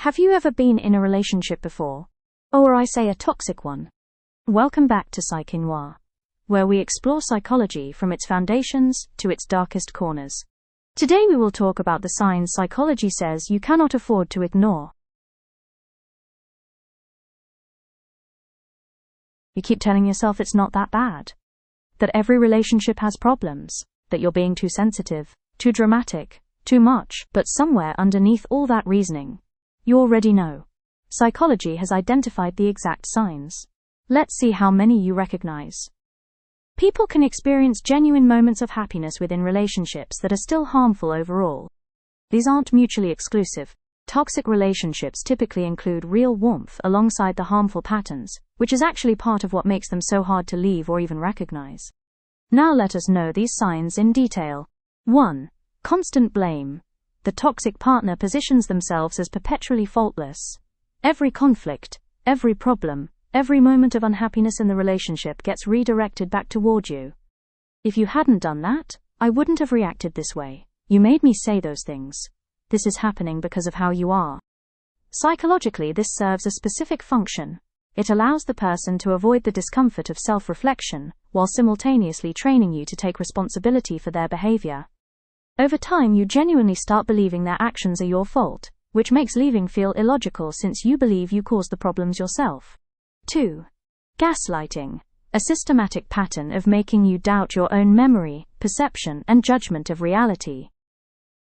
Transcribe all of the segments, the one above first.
Have you ever been in a relationship before? Or I say a toxic one? Welcome back to Psyche Noir, where we explore psychology from its foundations to its darkest corners. Today we will talk about the signs psychology says you cannot afford to ignore. You keep telling yourself it's not that bad, that every relationship has problems, that you're being too sensitive, too dramatic, too much, but somewhere underneath all that reasoning, you already know. Psychology has identified the exact signs. Let's see how many you recognize. People can experience genuine moments of happiness within relationships that are still harmful overall. These aren't mutually exclusive. Toxic relationships typically include real warmth alongside the harmful patterns, which is actually part of what makes them so hard to leave or even recognize. Now let us know these signs in detail. 1. Constant blame. The toxic partner positions themselves as perpetually faultless. Every conflict, every problem, every moment of unhappiness in the relationship gets redirected back toward you. If you hadn't done that, I wouldn't have reacted this way. You made me say those things. This is happening because of how you are. Psychologically, this serves a specific function. It allows the person to avoid the discomfort of self-reflection, while simultaneously training you to take responsibility for their behavior. Over time, you genuinely start believing their actions are your fault, which makes leaving feel illogical since you believe you caused the problems yourself. 2. Gaslighting. A systematic pattern of making you doubt your own memory, perception, and judgment of reality.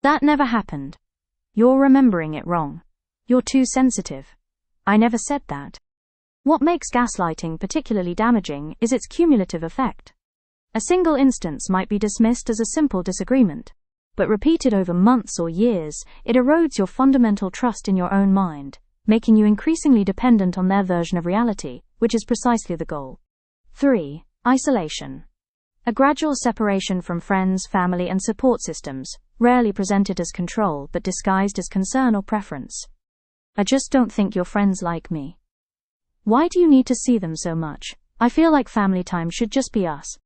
That never happened. You're remembering it wrong. You're too sensitive. I never said that. What makes gaslighting particularly damaging is its cumulative effect. A single instance might be dismissed as a simple disagreement, but repeated over months or years, it erodes your fundamental trust in your own mind, making you increasingly dependent on their version of reality, which is precisely the goal. 3. Isolation. A gradual separation from friends, family, and support systems, rarely presented as control but disguised as concern or preference. I just don't think your friends like me. Why do you need to see them so much? I feel like family time should just be us.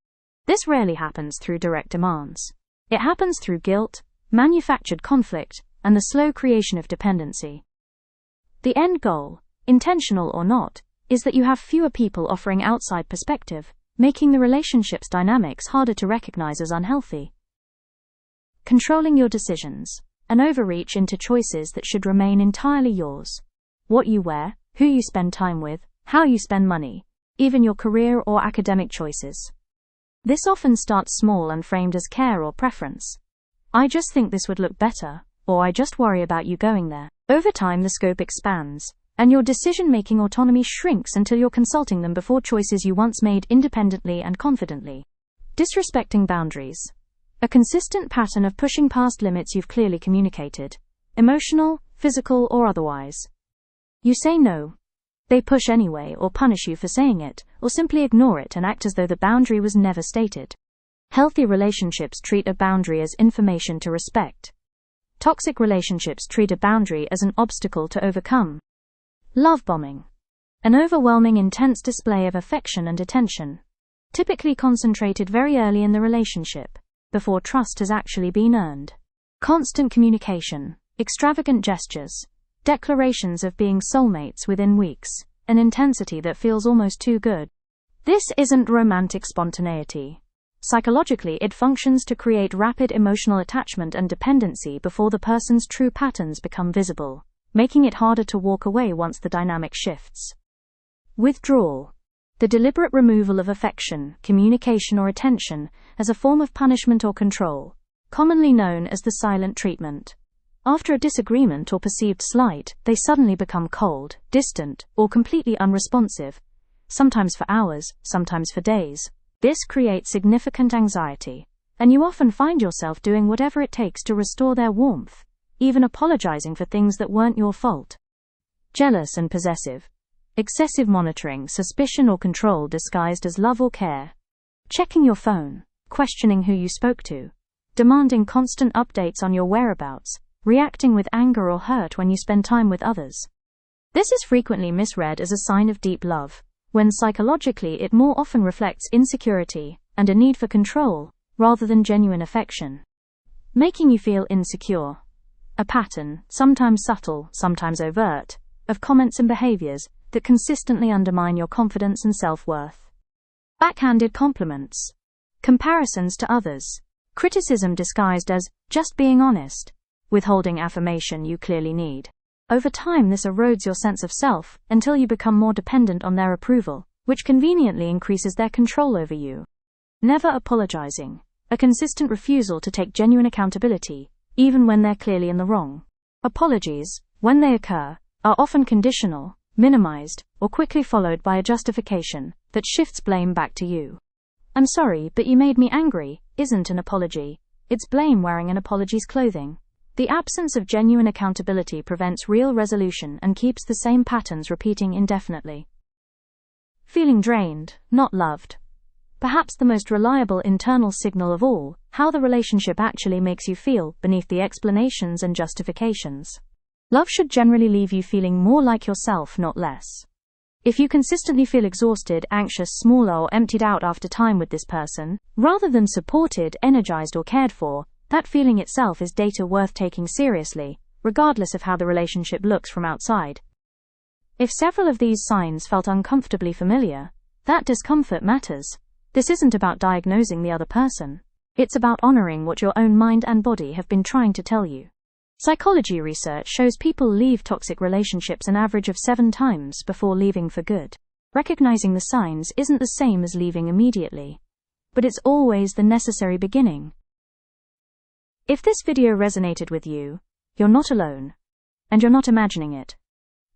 This rarely happens through direct demands. It happens through guilt, manufactured conflict, and the slow creation of dependency. The end goal, intentional or not, is that you have fewer people offering outside perspective, making the relationship's dynamics harder to recognize as unhealthy. Controlling your decisions. An overreach into choices that should remain entirely yours. What you wear, who you spend time with, how you spend money, even your career or academic choices. This often starts small and framed as care or preference. I just think this would look better, or I just worry about you going there. Over time the scope expands, and your decision-making autonomy shrinks until you're consulting them before choices you once made independently and confidently. Disrespecting boundaries. A consistent pattern of pushing past limits you've clearly communicated, emotional, physical, or otherwise. You say no. They push anyway or punish you for saying it, or simply ignore it and act as though the boundary was never stated. Healthy relationships treat a boundary as information to respect. Toxic relationships treat a boundary as an obstacle to overcome. Love bombing. An overwhelming, intense display of affection and attention, typically concentrated very early in the relationship, before trust has actually been earned. Constant communication, extravagant gestures, declarations of being soulmates within weeks, an intensity that feels almost too good. This isn't romantic spontaneity. Psychologically, it functions to create rapid emotional attachment and dependency before the person's true patterns become visible, making it harder to walk away once the dynamic shifts. Withdrawal. The deliberate removal of affection, communication, or attention as a form of punishment or control, commonly known as the silent treatment. After a disagreement or perceived slight, they suddenly become cold, distant, or completely unresponsive, sometimes for hours, sometimes for days. This creates significant anxiety, and you often find yourself doing whatever it takes to restore their warmth, even apologizing for things that weren't your fault. Jealous and possessive. Excessive monitoring, suspicion, or control disguised as love or care. Checking your phone, questioning who you spoke to, demanding constant updates on your whereabouts, reacting with anger or hurt when you spend time with others. This is frequently misread as a sign of deep love, when psychologically it more often reflects insecurity and a need for control, rather than genuine affection. Making you feel insecure. A pattern, sometimes subtle, sometimes overt, of comments and behaviors that consistently undermine your confidence and self-worth. Backhanded compliments. Comparisons to others. Criticism disguised as just being honest. Withholding affirmation you clearly need. Over time, this erodes your sense of self until you become more dependent on their approval, which conveniently increases their control over you. Never apologizing. A consistent refusal to take genuine accountability, even when they're clearly in the wrong. Apologies, when they occur, are often conditional, minimized, or quickly followed by a justification that shifts blame back to you. "I'm sorry, but you made me angry," isn't an apology. It's blame wearing an apology's clothing. The absence of genuine accountability prevents real resolution and keeps the same patterns repeating indefinitely. Feeling drained, not loved. Perhaps the most reliable internal signal of all, how the relationship actually makes you feel beneath the explanations and justifications. Love should generally leave you feeling more like yourself, not less. If you consistently feel exhausted, anxious, smaller, or emptied out after time with this person, rather than supported, energized, or cared for, that feeling itself is data worth taking seriously, regardless of how the relationship looks from outside. If several of these signs felt uncomfortably familiar, that discomfort matters. This isn't about diagnosing the other person. It's about honoring what your own mind and body have been trying to tell you. Psychology research shows people leave toxic relationships an average of 7 times before leaving for good. Recognizing the signs isn't the same as leaving immediately, but it's always the necessary beginning. If this video resonated with you, you're not alone, and you're not imagining it.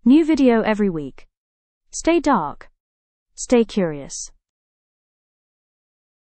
New video every week. Stay dark. Stay curious.